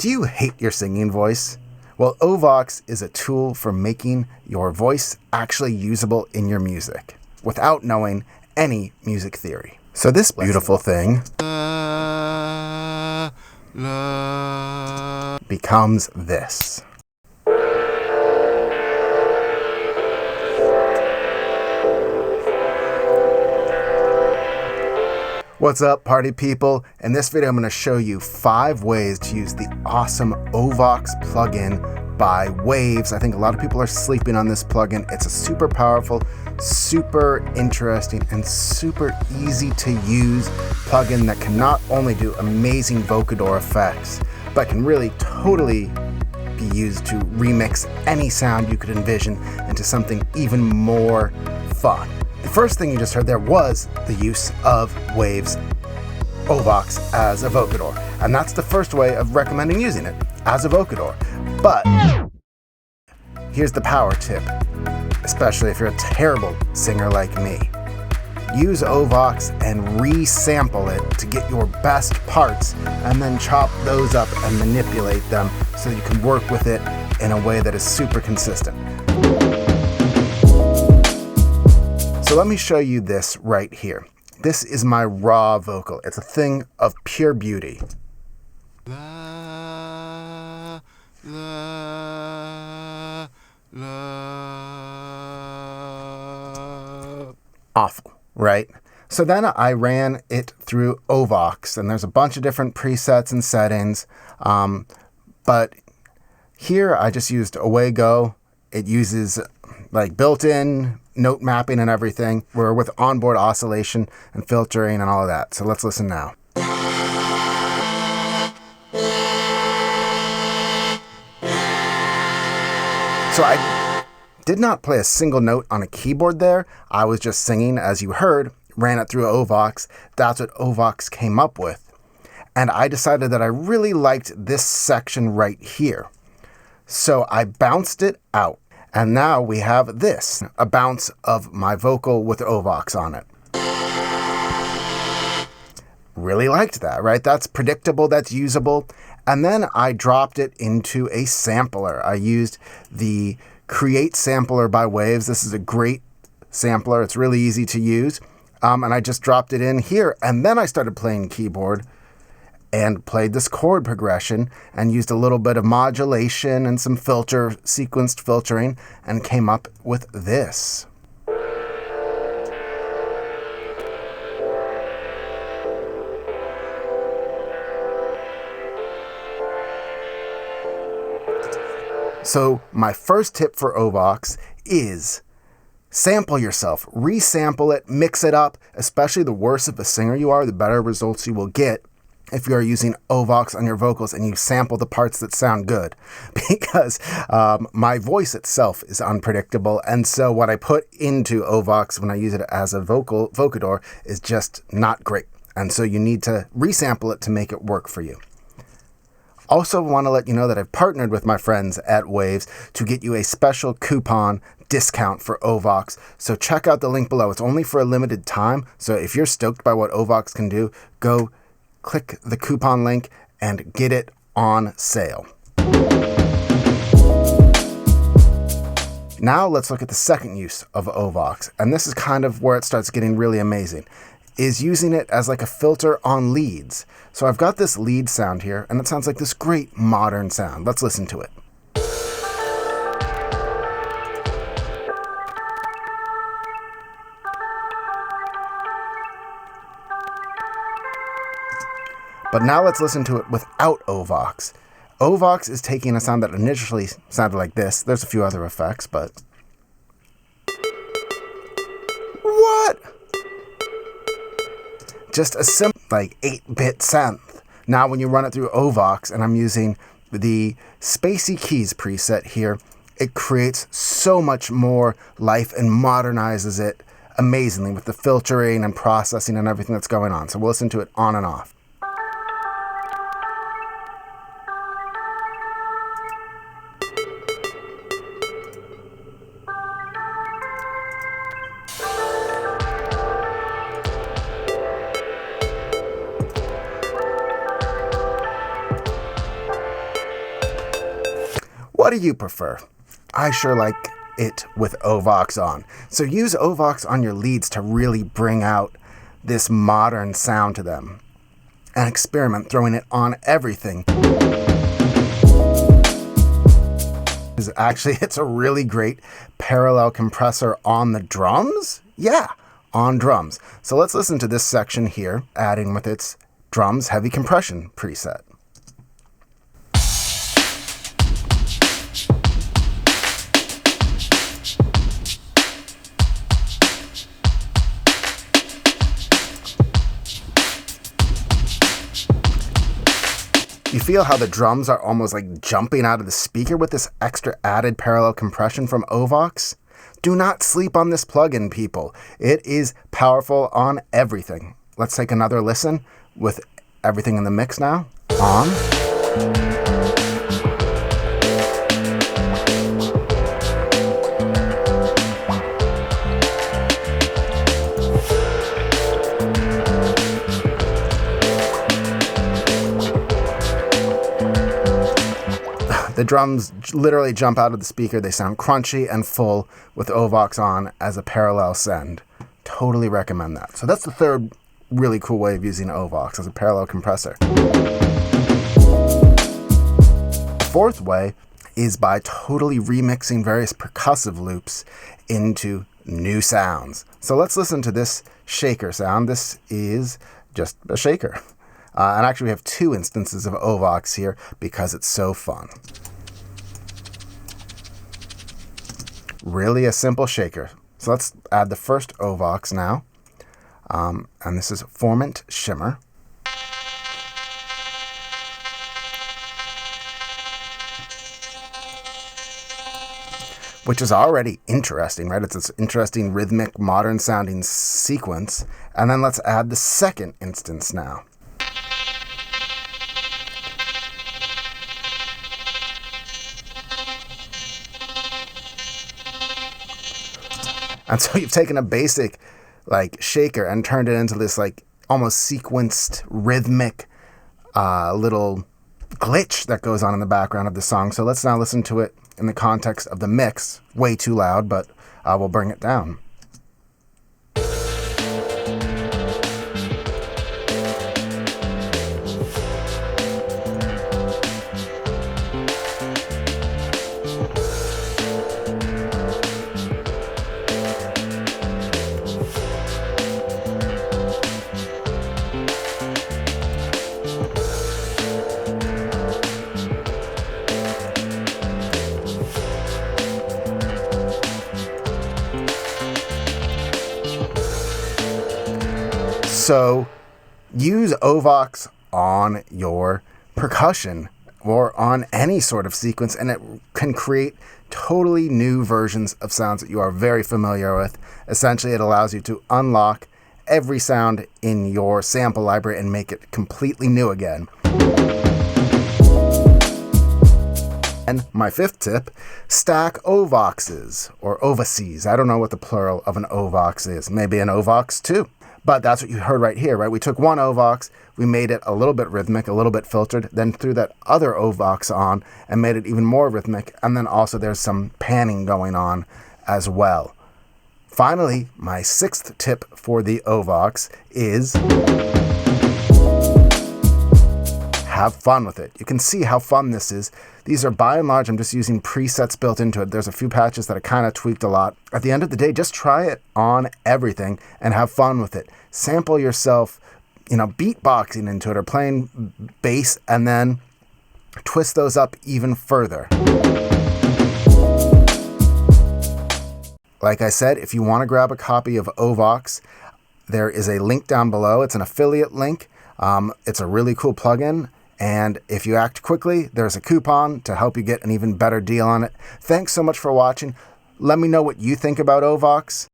Do you hate your singing voice? Well, Ovox is a tool for making your voice actually usable in your music without knowing any music theory. So this beautiful thing becomes this. What's up, party people? In this video, I'm going to show you 5 ways to use the awesome Ovox plugin by Waves. I think a lot of people are sleeping on this plugin. It's a super powerful, super interesting, and super easy to use plugin that can not only do amazing vocoder effects, but can really totally be used to remix any sound you could envision into something even more fun. The first thing you just heard there was the use of Waves Ovox as a vocoder, and that's the first way of recommending using it as a vocoder. But here's the power tip, especially if you're a terrible singer like me. Use Ovox and resample it to get your best parts, and then chop those up and manipulate them so you can work with it in a way that is super consistent. So let me show you this right here. This is my raw vocal. It's a thing of pure beauty. Awful, right? So then I ran it through Ovox, and there's a bunch of different presets and settings. But here I just used Away Go. It uses like built-in note mapping and everything. We're with onboard oscillation and filtering and all of that. So let's listen now. So I did not play a single note on a keyboard there. I was just singing, as you heard, ran it through Ovox. That's what Ovox came up with. And I decided that I really liked this section right here. So I bounced it out. And now we have this, a bounce of my vocal with Ovox on it. Really liked that, right? That's predictable, that's usable. And then I dropped it into a sampler. I used the Create Sampler by Waves. This is a great sampler. It's really easy to use. And I just dropped it in here. And then I started playing keyboard and played this chord progression and used a little bit of modulation and some sequenced filtering, and came up with this. So my first tip for Ovox is sample yourself, resample it, mix it up. Especially the worse of a singer you are, the better results you will get if you are using Ovox on your vocals and you sample the parts that sound good, because my voice itself is unpredictable, and so what I put into Ovox when I use it as a vocoder is just not great, and so you need to resample it to make it work for you. Also want to let you know that I've partnered with my friends at Waves to get you a special coupon discount for Ovox, so check out the link below. It's only for a limited time, so if you're stoked by what Ovox can do, go click the coupon link and get it on sale. Now let's look at the second use of Ovox, and this is kind of where it starts getting really amazing, is using it as like a filter on leads. So I've got this lead sound here, and it sounds like this great modern sound. Let's listen to it. But now let's listen to it without Ovox. Ovox is taking a sound that initially sounded like this. There's a few other effects, but... What? Just a simple, like, 8-bit synth. Now when you run it through Ovox, and I'm using the Spacey Keys preset here, it creates so much more life and modernizes it amazingly with the filtering and processing and everything that's going on. So we'll listen to it on and off. What do you prefer? I sure like it with Ovox on. So use Ovox on your leads to really bring out this modern sound to them. And experiment throwing it on everything. Actually, it's a really great parallel compressor on the drums. Yeah, on drums. So let's listen to this section here, adding with its drums heavy compression preset. You feel how the drums are almost like jumping out of the speaker with this extra added parallel compression from Ovox? Do not sleep on this plugin, people. It is powerful on everything. Let's take another listen with everything in the mix now. On. The drums literally jump out of the speaker. They sound crunchy and full with Ovox on as a parallel send. Totally recommend that. So that's the third really cool way of using Ovox as a parallel compressor. The fourth way is by totally remixing various percussive loops into new sounds. So let's listen to this shaker sound. This is just a shaker. And actually we have two instances of Ovox here because it's so fun. Really a simple shaker. So let's add the first Ovox now. And this is Formant Shimmer. Which is already interesting, right? It's this interesting rhythmic, modern sounding sequence. And then let's add the second instance now. And so you've taken a basic like shaker and turned it into this like almost sequenced rhythmic little glitch that goes on in the background of the song. So let's now listen to it in the context of the mix. Way too loud, but we'll bring it down. So use Ovox on your percussion or on any sort of sequence, and it can create totally new versions of sounds that you are very familiar with. Essentially, it allows you to unlock every sound in your sample library and make it completely new again. And my fifth tip, stack Ovoxes or Ovoxes. I don't know what the plural of an Ovox is. Maybe an Ovox too. But that's what you heard right here, right? We took one Ovox, we made it a little bit rhythmic, a little bit filtered, then threw that other Ovox on and made it even more rhythmic. And then also there's some panning going on as well. Finally, my sixth tip for the Ovox is have fun with it. You can see how fun this is. These are by and large, I'm just using presets built into it. There's a few patches that I kind of tweaked a lot. At the end of the day, just try it on everything and have fun with it. Sample yourself, beatboxing into it or playing bass, and then twist those up even further. Like I said, if you want to grab a copy of Ovox, there is a link down below. It's an affiliate link. It's a really cool plugin. And if you act quickly, there's a coupon to help you get an even better deal on it. Thanks so much for watching. Let me know what you think about Ovox.